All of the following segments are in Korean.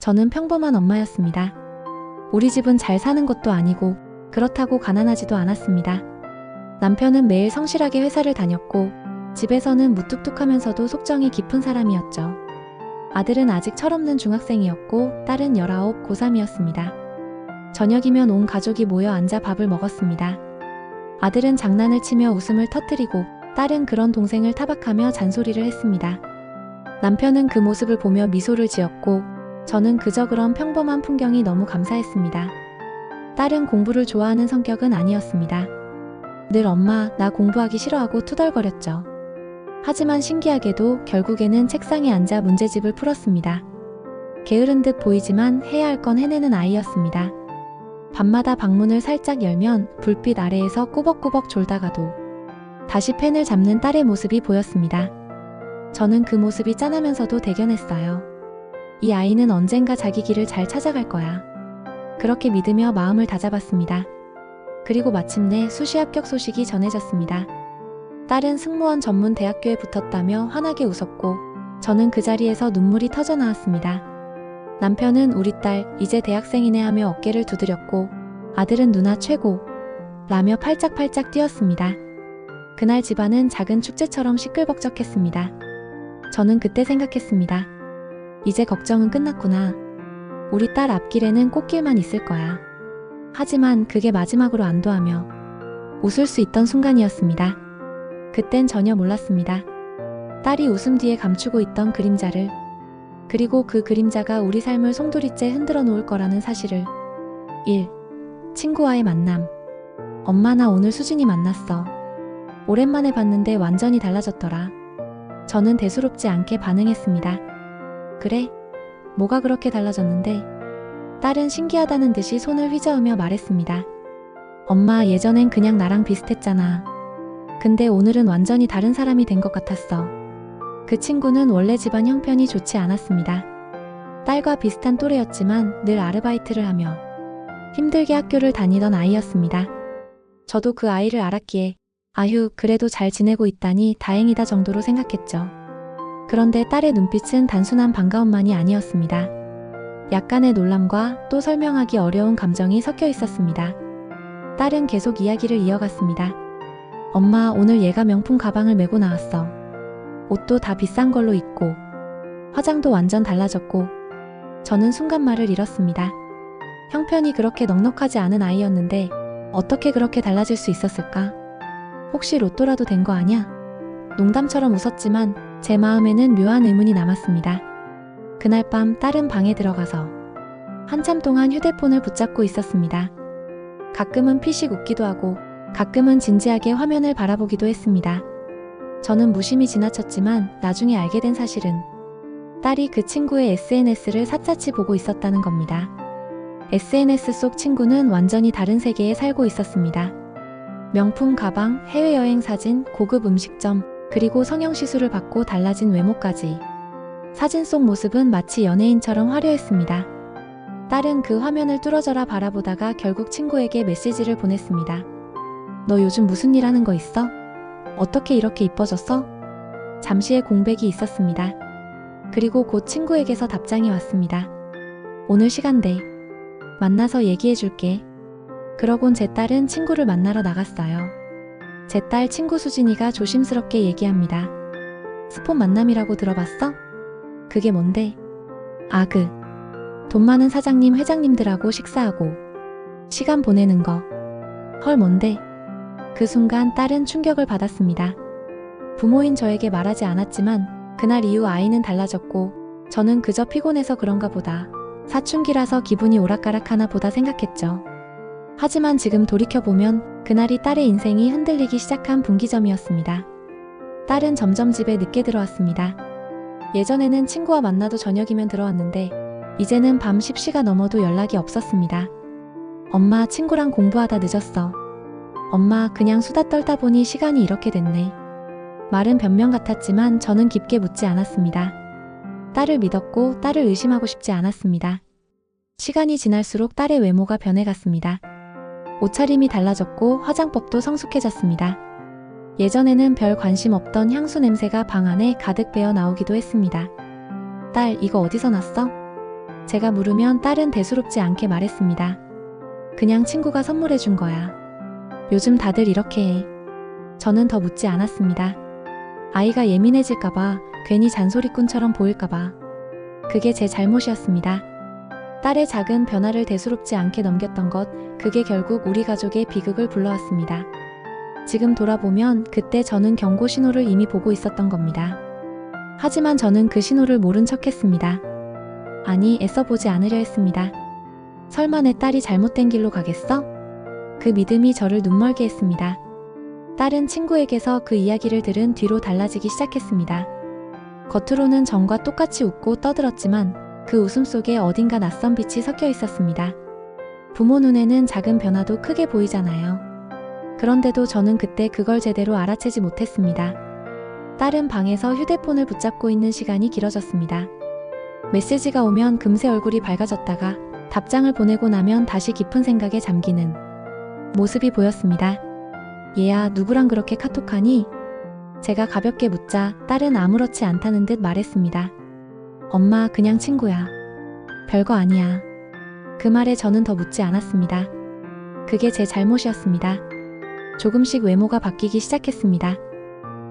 저는 평범한 엄마였습니다. 우리 집은 잘 사는 것도 아니고 그렇다고 가난하지도 않았습니다. 남편은 매일 성실하게 회사를 다녔고 집에서는 무뚝뚝하면서도 속정이 깊은 사람이었죠. 아들은 아직 철없는 중학생이었고 딸은 19 고3이었습니다. 저녁이면 온 가족이 모여 앉아 밥을 먹었습니다. 아들은 장난을 치며 웃음을 터뜨리고 딸은 그런 동생을 타박하며 잔소리를 했습니다. 남편은 그 모습을 보며 미소를 지었고 저는 그저 그런 평범한 풍경이 너무 감사했습니다. 딸은 공부를 좋아하는 성격은 아니었습니다. 늘 엄마, 나 공부하기 싫어하고 투덜거렸죠. 하지만 신기하게도 결국에는 책상에 앉아 문제집을 풀었습니다. 게으른 듯 보이지만 해야 할 건 해내는 아이였습니다. 밤마다 방문을 살짝 열면 불빛 아래에서 꾸벅꾸벅 졸다가도 다시 펜을 잡는 딸의 모습이 보였습니다. 저는 그 모습이 짠하면서도 대견했어요. 이 아이는 언젠가 자기 길을 잘 찾아갈 거야. 그렇게 믿으며 마음을 다잡았습니다. 그리고 마침내 수시 합격 소식이 전해졌습니다. 딸은 승무원 전문 대학교에 붙었다며 환하게 웃었고 저는 그 자리에서 눈물이 터져 나왔습니다. 남편은 우리 딸 이제 대학생이네 하며 어깨를 두드렸고 아들은 누나 최고 라며 팔짝팔짝 뛰었습니다. 그날 집안은 작은 축제처럼 시끌벅적했습니다. 저는 그때 생각했습니다. 이제 걱정은 끝났구나. 우리 딸 앞길에는 꽃길만 있을 거야. 하지만 그게 마지막으로 안도하며 웃을 수 있던 순간이었습니다. 그땐 전혀 몰랐습니다. 딸이 웃음 뒤에 감추고 있던 그림자를, 그리고 그 그림자가 우리 삶을 송두리째 흔들어 놓을 거라는 사실을. 1. 친구와의 만남. 엄마, 나 오늘 수진이 만났어. 오랜만에 봤는데 완전히 달라졌더라. 저는 대수롭지 않게 반응했습니다. 그래? 뭐가 그렇게 달라졌는데? 딸은 신기하다는 듯이 손을 휘저으며 말했습니다. 엄마, 예전엔 그냥 나랑 비슷했잖아. 근데 오늘은 완전히 다른 사람이 된 것 같았어. 그 친구는 원래 집안 형편이 좋지 않았습니다. 딸과 비슷한 또래였지만 늘 아르바이트를 하며 힘들게 학교를 다니던 아이였습니다. 저도 그 아이를 알았기에 아휴, 그래도 잘 지내고 있다니 다행이다 정도로 생각했죠. 그런데 딸의 눈빛은 단순한 반가움만이 아니었습니다. 약간의 놀람과 또 설명하기 어려운 감정이 섞여 있었습니다. 딸은 계속 이야기를 이어갔습니다. 엄마, 오늘 얘가 명품 가방을 메고 나왔어. 옷도 다 비싼 걸로 입고 화장도 완전 달라졌고. 저는 순간 말을 잃었습니다. 형편이 그렇게 넉넉하지 않은 아이였는데 어떻게 그렇게 달라질 수 있었을까? 혹시 로또라도 된 거 아냐? 농담처럼 웃었지만 제 마음에는 묘한 의문이 남았습니다. 그날 밤 딸은 방에 들어가서 한참 동안 휴대폰을 붙잡고 있었습니다. 가끔은 피식 웃기도 하고 가끔은 진지하게 화면을 바라보기도 했습니다. 저는 무심히 지나쳤지만 나중에 알게 된 사실은 딸이 그 친구의 SNS를 샅샅이 보고 있었다는 겁니다. SNS 속 친구는 완전히 다른 세계에 살고 있었습니다. 명품 가방, 해외여행 사진, 고급 음식점, 그리고 성형시술을 받고 달라진 외모까지. 사진 속 모습은 마치 연예인처럼 화려했습니다. 딸은 그 화면을 뚫어져라 바라보다가 결국 친구에게 메시지를 보냈습니다. 너 요즘 무슨 일 하는 거 있어? 어떻게 이렇게 이뻐졌어? 잠시의 공백이 있었습니다. 그리고 곧 친구에게서 답장이 왔습니다. 오늘 시간 돼. 만나서 얘기해줄게. 그러곤 제 딸은 친구를 만나러 나갔어요. 제 딸 친구 수진이가 조심스럽게 얘기합니다. 스폰 만남이라고 들어봤어? 그게 뭔데? 돈 많은 사장님, 회장님들하고 식사하고 시간 보내는 거. 헐, 뭔데? 그 순간 딸은 충격을 받았습니다. 부모인 저에게 말하지 않았지만 그날 이후 아이는 달라졌고 저는 그저 피곤해서 그런가 보다, 사춘기라서 기분이 오락가락하나 보다 생각했죠. 하지만 지금 돌이켜보면 그날이 딸의 인생이 흔들리기 시작한 분기점이었습니다. 딸은 점점 집에 늦게 들어왔습니다. 예전에는 친구와 만나도 저녁이면 들어왔는데 이제는 밤 10시가 넘어도 연락이 없었습니다. 엄마, 친구랑 공부하다 늦었어. 엄마, 그냥 수다 떨다 보니 시간이 이렇게 됐네. 말은 변명 같았지만 저는 깊게 묻지 않았습니다. 딸을 믿었고 딸을 의심하고 싶지 않았습니다. 시간이 지날수록 딸의 외모가 변해갔습니다. 옷차림이 달라졌고 화장법도 성숙해졌습니다. 예전에는 별 관심 없던 향수 냄새가 방 안에 가득 배어 나오기도 했습니다. 딸, 이거 어디서 났어? 제가 물으면 딸은 대수롭지 않게 말했습니다. 그냥 친구가 선물해 준 거야. 요즘 다들 이렇게 해. 저는 더 묻지 않았습니다. 아이가 예민해질까봐, 괜히 잔소리꾼처럼 보일까봐. 그게 제 잘못이었습니다. 딸의 작은 변화를 대수롭지 않게 넘겼던 것, 그게 결국 우리 가족의 비극을 불러왔습니다. 지금 돌아보면 그때 저는 경고 신호를 이미 보고 있었던 겁니다. 하지만 저는 그 신호를 모른 척했습니다. 아니, 애써 보지 않으려 했습니다. 설마 내 딸이 잘못된 길로 가겠어? 그 믿음이 저를 눈멀게 했습니다. 딸은 친구에게서 그 이야기를 들은 뒤로 달라지기 시작했습니다. 겉으로는 전과 똑같이 웃고 떠들었지만 그 웃음 속에 어딘가 낯선 빛이 섞여 있었습니다. 부모 눈에는 작은 변화도 크게 보이잖아요. 그런데도 저는 그때 그걸 제대로 알아채지 못했습니다. 딸은 방에서 휴대폰을 붙잡고 있는 시간이 길어졌습니다. 메시지가 오면 금세 얼굴이 밝아졌다가 답장을 보내고 나면 다시 깊은 생각에 잠기는 모습이 보였습니다. 얘야, 누구랑 그렇게 카톡하니? 제가 가볍게 묻자 딸은 아무렇지 않다는 듯 말했습니다. 엄마, 그냥 친구야. 별거 아니야. 그 말에 저는 더 묻지 않았습니다. 그게 제 잘못이었습니다. 조금씩 외모가 바뀌기 시작했습니다.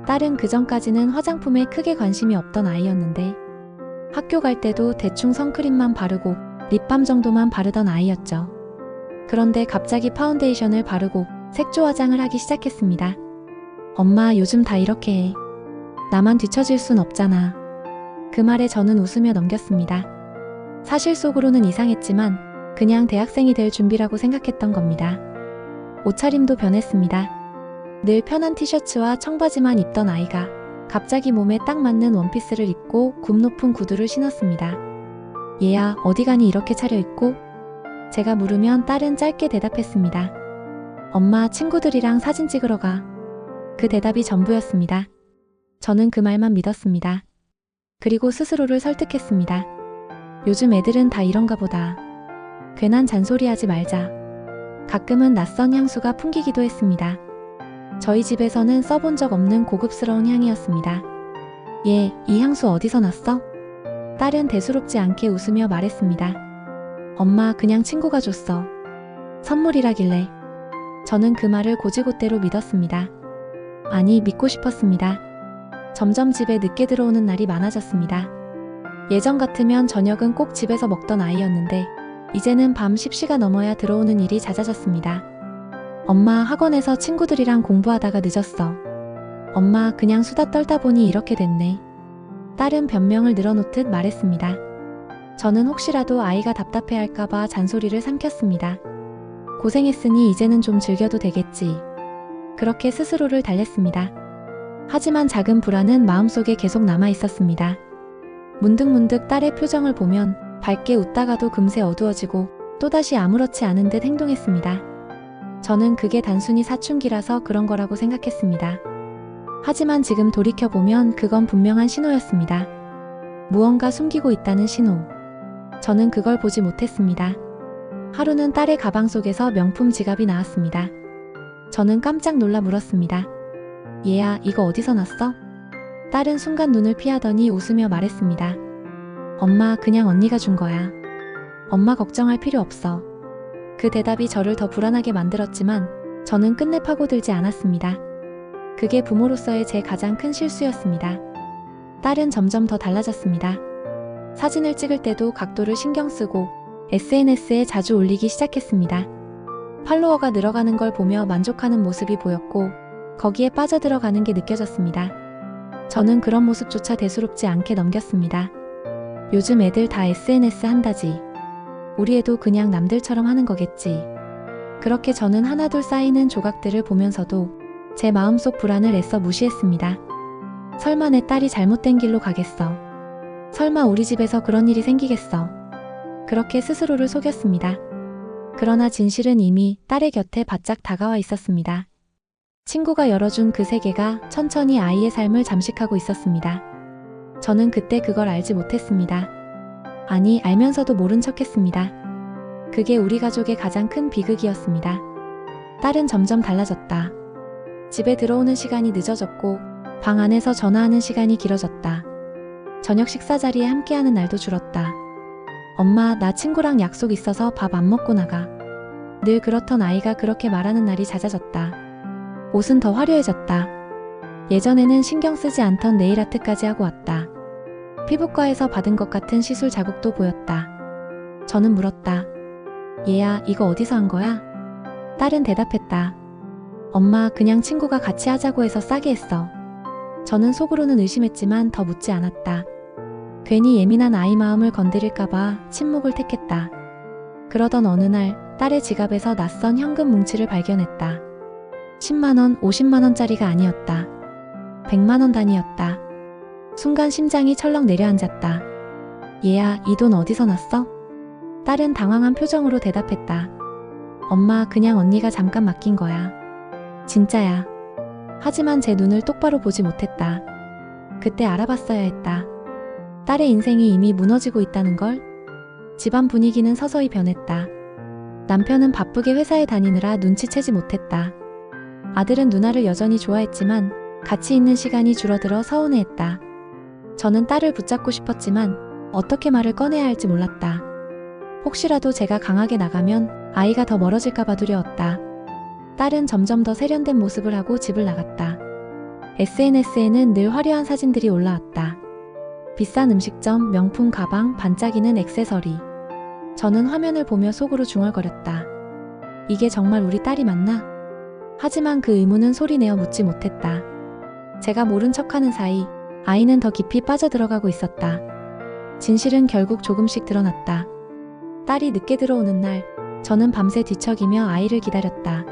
딸은 그전까지는 화장품에 크게 관심이 없던 아이였는데 학교 갈 때도 대충 선크림만 바르고 립밤 정도만 바르던 아이였죠. 그런데 갑자기 파운데이션을 바르고 색조 화장을 하기 시작했습니다. 엄마, 요즘 다 이렇게 해. 나만 뒤처질 순 없잖아. 그 말에 저는 웃으며 넘겼습니다. 사실 속으로는 이상했지만 그냥 대학생이 될 준비라고 생각했던 겁니다. 옷차림도 변했습니다. 늘 편한 티셔츠와 청바지만 입던 아이가 갑자기 몸에 딱 맞는 원피스를 입고 굽 높은 구두를 신었습니다. 얘야, 어디 가니 이렇게 차려입고? 제가 물으면 딸은 짧게 대답했습니다. 엄마, 친구들이랑 사진 찍으러 가. 그 대답이 전부였습니다. 저는 그 말만 믿었습니다. 그리고 스스로를 설득했습니다. 요즘 애들은 다 이런가 보다. 괜한 잔소리하지 말자. 가끔은 낯선 향수가 풍기기도 했습니다. 저희 집에서는 써본 적 없는 고급스러운 향이었습니다. 얘, 이 향수 어디서 났어? 딸은 대수롭지 않게 웃으며 말했습니다. 엄마, 그냥 친구가 줬어. 선물이라길래. 저는 그 말을 고지고대로 믿었습니다. 아니, 믿고 싶었습니다. 점점 집에 늦게 들어오는 날이 많아졌습니다. 예전 같으면 저녁은 꼭 집에서 먹던 아이였는데 이제는 밤 10시가 넘어야 들어오는 일이 잦아졌습니다. 엄마, 학원에서 친구들이랑 공부하다가 늦었어. 엄마, 그냥 수다 떨다 보니 이렇게 됐네. 딸은 변명을 늘어놓듯 말했습니다. 저는 혹시라도 아이가 답답해할까봐 잔소리를 삼켰습니다. 고생했으니 이제는 좀 즐겨도 되겠지. 그렇게 스스로를 달랬습니다. 하지만 작은 불안은 마음속에 계속 남아 있었습니다. 문득문득 딸의 표정을 보면 밝게 웃다가도 금세 어두워지고 또다시 아무렇지 않은 듯 행동했습니다. 저는 그게 단순히 사춘기라서 그런 거라고 생각했습니다. 하지만 지금 돌이켜보면 그건 분명한 신호였습니다. 무언가 숨기고 있다는 신호. 저는 그걸 보지 못했습니다. 하루는 딸의 가방 속에서 명품 지갑이 나왔습니다. 저는 깜짝 놀라 물었습니다. 얘야, 이거 어디서 났어? 딸은 순간 눈을 피하더니 웃으며 말했습니다. 엄마, 그냥 언니가 준 거야. 엄마 걱정할 필요 없어. 그 대답이 저를 더 불안하게 만들었지만 저는 끝내 파고들지 않았습니다. 그게 부모로서의 제 가장 큰 실수였습니다. 딸은 점점 더 달라졌습니다. 사진을 찍을 때도 각도를 신경 쓰고 SNS에 자주 올리기 시작했습니다. 팔로워가 늘어가는 걸 보며 만족하는 모습이 보였고 거기에 빠져들어가는 게 느껴졌습니다. 저는 그런 모습조차 대수롭지 않게 넘겼습니다. 요즘 애들 다 SNS 한다지. 우리 애도 그냥 남들처럼 하는 거겠지. 그렇게 저는 하나둘 쌓이는 조각들을 보면서도 제 마음속 불안을 애써 무시했습니다. 설마 내 딸이 잘못된 길로 가겠어. 설마 우리 집에서 그런 일이 생기겠어. 그렇게 스스로를 속였습니다. 그러나 진실은 이미 딸의 곁에 바짝 다가와 있었습니다. 친구가 열어준 그 세계가 천천히 아이의 삶을 잠식하고 있었습니다. 저는 그때 그걸 알지 못했습니다. 아니, 알면서도 모른 척했습니다. 그게 우리 가족의 가장 큰 비극이었습니다. 딸은 점점 달라졌다. 집에 들어오는 시간이 늦어졌고 방 안에서 전화하는 시간이 길어졌다. 저녁 식사 자리에 함께하는 날도 줄었다. 엄마, 나 친구랑 약속 있어서 밥 안 먹고 나가. 늘 그렇던 아이가 그렇게 말하는 날이 잦아졌다. 옷은 더 화려해졌다. 예전에는 신경 쓰지 않던 네일 아트까지 하고 왔다. 피부과에서 받은 것 같은 시술 자국도 보였다. 저는 물었다. 얘야, 이거 어디서 한 거야? 딸은 대답했다. 엄마, 그냥 친구가 같이 하자고 해서 싸게 했어. 저는 속으로는 의심했지만 더 묻지 않았다. 괜히 예민한 아이 마음을 건드릴까봐 침묵을 택했다. 그러던 어느 날 딸의 지갑에서 낯선 현금 뭉치를 발견했다. 10만원, 50만원짜리가 아니었다. 100만원 단위였다. 순간 심장이 철렁 내려앉았다. 얘야, 이 돈 어디서 났어? 딸은 당황한 표정으로 대답했다. 엄마, 그냥 언니가 잠깐 맡긴 거야. 진짜야. 하지만 제 눈을 똑바로 보지 못했다. 그때 알아봤어야 했다. 딸의 인생이 이미 무너지고 있다는 걸. 집안 분위기는 서서히 변했다. 남편은 바쁘게 회사에 다니느라 눈치채지 못했다. 아들은 누나를 여전히 좋아했지만 같이 있는 시간이 줄어들어 서운해했다. 저는 딸을 붙잡고 싶었지만 어떻게 말을 꺼내야 할지 몰랐다. 혹시라도 제가 강하게 나가면 아이가 더 멀어질까봐 두려웠다. 딸은 점점 더 세련된 모습을 하고 집을 나갔다. SNS에는 늘 화려한 사진들이 올라왔다. 비싼 음식점, 명품 가방, 반짝이는 액세서리. 저는 화면을 보며 속으로 중얼거렸다. 이게 정말 우리 딸이 맞나? 하지만 그 의문은 소리내어 묻지 못했다. 제가 모른 척하는 사이 아이는 더 깊이 빠져들어가고 있었다. 진실은 결국 조금씩 드러났다. 딸이 늦게 들어오는 날, 저는 밤새 뒤척이며 아이를 기다렸다.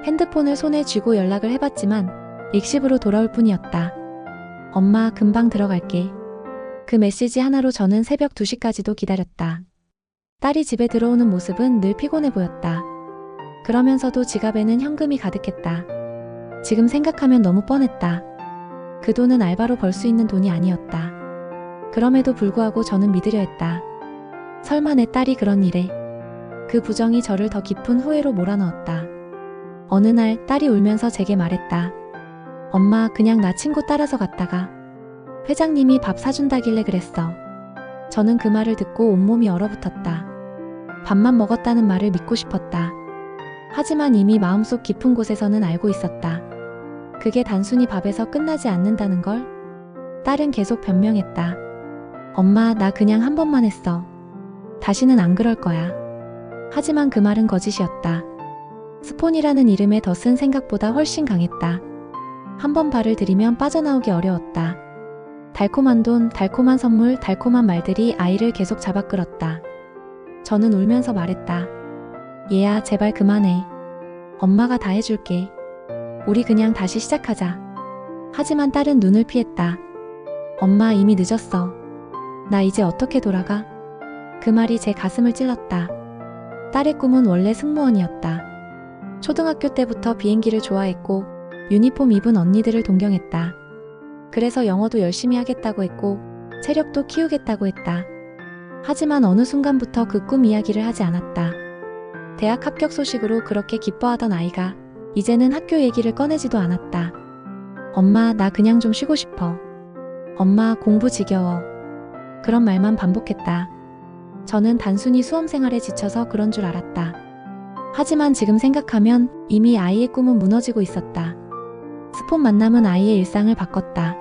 핸드폰을 손에 쥐고 연락을 해봤지만 익십으로 돌아올 뿐이었다. 엄마, 금방 들어갈게. 그 메시지 하나로 저는 새벽 2시까지도 기다렸다. 딸이 집에 들어오는 모습은 늘 피곤해 보였다. 그러면서도 지갑에는 현금이 가득했다. 지금 생각하면 너무 뻔했다. 그 돈은 알바로 벌 수 있는 돈이 아니었다. 그럼에도 불구하고 저는 믿으려 했다. 설마 내 딸이 그런 일에. 그 부정이 저를 더 깊은 후회로 몰아넣었다. 어느 날 딸이 울면서 제게 말했다. 엄마, 그냥 나 친구 따라서 갔다가 회장님이 밥 사준다길래 그랬어. 저는 그 말을 듣고 온몸이 얼어붙었다. 밥만 먹었다는 말을 믿고 싶었다. 하지만 이미 마음속 깊은 곳에서는 알고 있었다. 그게 단순히 밥에서 끝나지 않는다는 걸. 딸은 계속 변명했다. 엄마, 나 그냥 한 번만 했어. 다시는 안 그럴 거야. 하지만 그 말은 거짓이었다. 스폰이라는 이름의 덫은 생각보다 훨씬 강했다. 한 번 발을 들이면 빠져나오기 어려웠다. 달콤한 돈, 달콤한 선물, 달콤한 말들이 아이를 계속 잡아 끌었다. 저는 울면서 말했다. 얘야, 제발 그만해. 엄마가 다 해줄게. 우리 그냥 다시 시작하자. 하지만 딸은 눈을 피했다. 엄마, 이미 늦었어. 나 이제 어떻게 돌아가? 그 말이 제 가슴을 찔렀다. 딸의 꿈은 원래 승무원이었다. 초등학교 때부터 비행기를 좋아했고 유니폼 입은 언니들을 동경했다. 그래서 영어도 열심히 하겠다고 했고 체력도 키우겠다고 했다. 하지만 어느 순간부터 그 꿈 이야기를 하지 않았다. 대학 합격 소식으로 그렇게 기뻐하던 아이가 이제는 학교 얘기를 꺼내지도 않았다. 엄마, 나 그냥 좀 쉬고 싶어. 엄마, 공부 지겨워. 그런 말만 반복했다. 저는 단순히 수험 생활에 지쳐서 그런 줄 알았다. 하지만 지금 생각하면 이미 아이의 꿈은 무너지고 있었다. 스폰 만남은 아이의 일상을 바꿨다.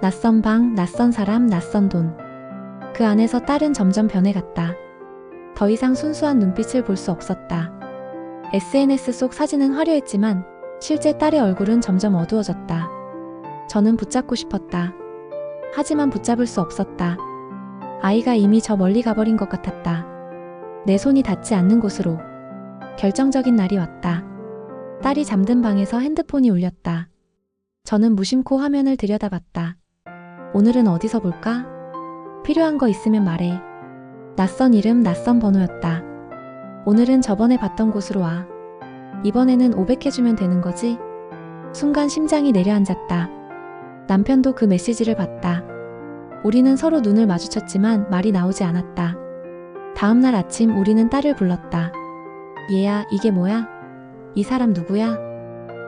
낯선 방, 낯선 사람, 낯선 돈. 그 안에서 딸은 점점 변해갔다. 더 이상 순수한 눈빛을 볼 수 없었다. SNS 속 사진은 화려했지만 실제 딸의 얼굴은 점점 어두워졌다. 저는 붙잡고 싶었다. 하지만 붙잡을 수 없었다. 아이가 이미 저 멀리 가버린 것 같았다. 내 손이 닿지 않는 곳으로. 결정적인 날이 왔다. 딸이 잠든 방에서 핸드폰이 울렸다. 저는 무심코 화면을 들여다봤다. 오늘은 어디서 볼까? 필요한 거 있으면 말해. 낯선 이름, 낯선 번호였다. 오늘은 저번에 봤던 곳으로 와. 이번에는 500 해주면 되는 거지? 순간 심장이 내려앉았다. 남편도 그 메시지를 봤다. 우리는 서로 눈을 마주쳤지만 말이 나오지 않았다. 다음날 아침 우리는 딸을 불렀다. 얘야, 이게 뭐야? 이 사람 누구야?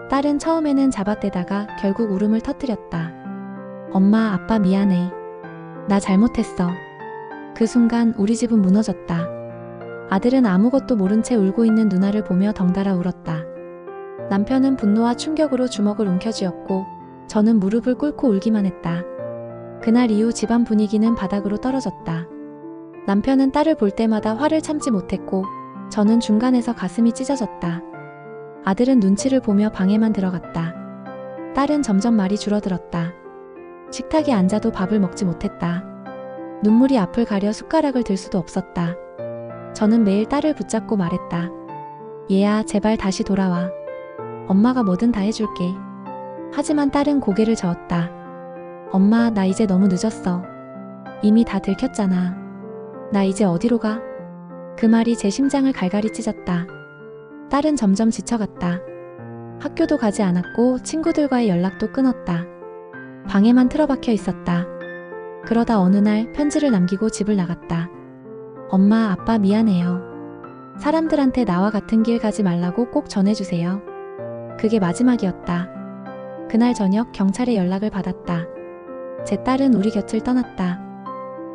딸은 처음에는 잡아떼다가 결국 울음을 터뜨렸다. 엄마, 아빠 미안해. 나 잘못했어. 그 순간 우리 집은 무너졌다. 아들은 아무것도 모른 채 울고 있는 누나를 보며 덩달아 울었다. 남편은 분노와 충격으로 주먹을 움켜쥐었고 저는 무릎을 꿇고 울기만 했다. 그날 이후 집안 분위기는 바닥으로 떨어졌다. 남편은 딸을 볼 때마다 화를 참지 못했고 저는 중간에서 가슴이 찢어졌다. 아들은 눈치를 보며 방에만 들어갔다. 딸은 점점 말이 줄어들었다. 식탁에 앉아도 밥을 먹지 못했다. 눈물이 앞을 가려 숟가락을 들 수도 없었다. 저는 매일 딸을 붙잡고 말했다. 얘야, 제발 다시 돌아와. 엄마가 뭐든 다 해줄게. 하지만 딸은 고개를 저었다. 엄마, 나 이제 너무 늦었어. 이미 다 들켰잖아. 나 이제 어디로 가? 그 말이 제 심장을 갈갈이 찢었다. 딸은 점점 지쳐갔다. 학교도 가지 않았고 친구들과의 연락도 끊었다. 방에만 틀어박혀 있었다. 그러다 어느 날 편지를 남기고 집을 나갔다. 엄마, 아빠 미안해요. 사람들한테 나와 같은 길 가지 말라고 꼭 전해주세요. 그게 마지막이었다. 그날 저녁 경찰에 연락을 받았다. 제 딸은 우리 곁을 떠났다.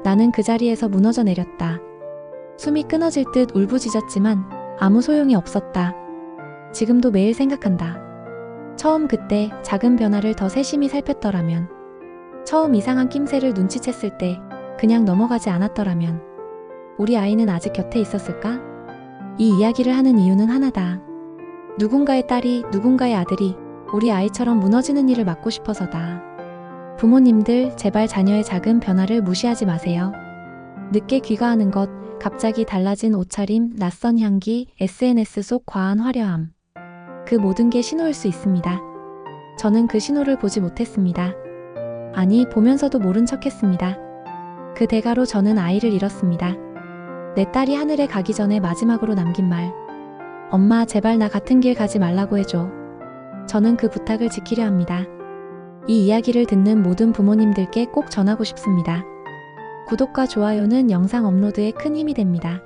나는 그 자리에서 무너져 내렸다. 숨이 끊어질 듯 울부짖었지만 아무 소용이 없었다. 지금도 매일 생각한다. 처음 그때 작은 변화를 더 세심히 살폈더라면, 처음 이상한 낌새를 눈치챘을 때 그냥 넘어가지 않았더라면 우리 아이는 아직 곁에 있었을까? 이 이야기를 하는 이유는 하나다. 누군가의 딸이, 누군가의 아들이 우리 아이처럼 무너지는 일을 막고 싶어서다. 부모님들, 제발 자녀의 작은 변화를 무시하지 마세요. 늦게 귀가하는 것, 갑자기 달라진 옷차림, 낯선 향기, SNS 속 과한 화려함. 그 모든 게 신호일 수 있습니다. 저는 그 신호를 보지 못했습니다. 아니, 보면서도 모른 척했습니다. 그 대가로 저는 아이를 잃었습니다. 내 딸이 하늘에 가기 전에 마지막으로 남긴 말. 엄마, 제발 나 같은 길 가지 말라고 해줘. 저는 그 부탁을 지키려 합니다. 이 이야기를 듣는 모든 부모님들께 꼭 전하고 싶습니다. 구독과 좋아요는 영상 업로드에 큰 힘이 됩니다.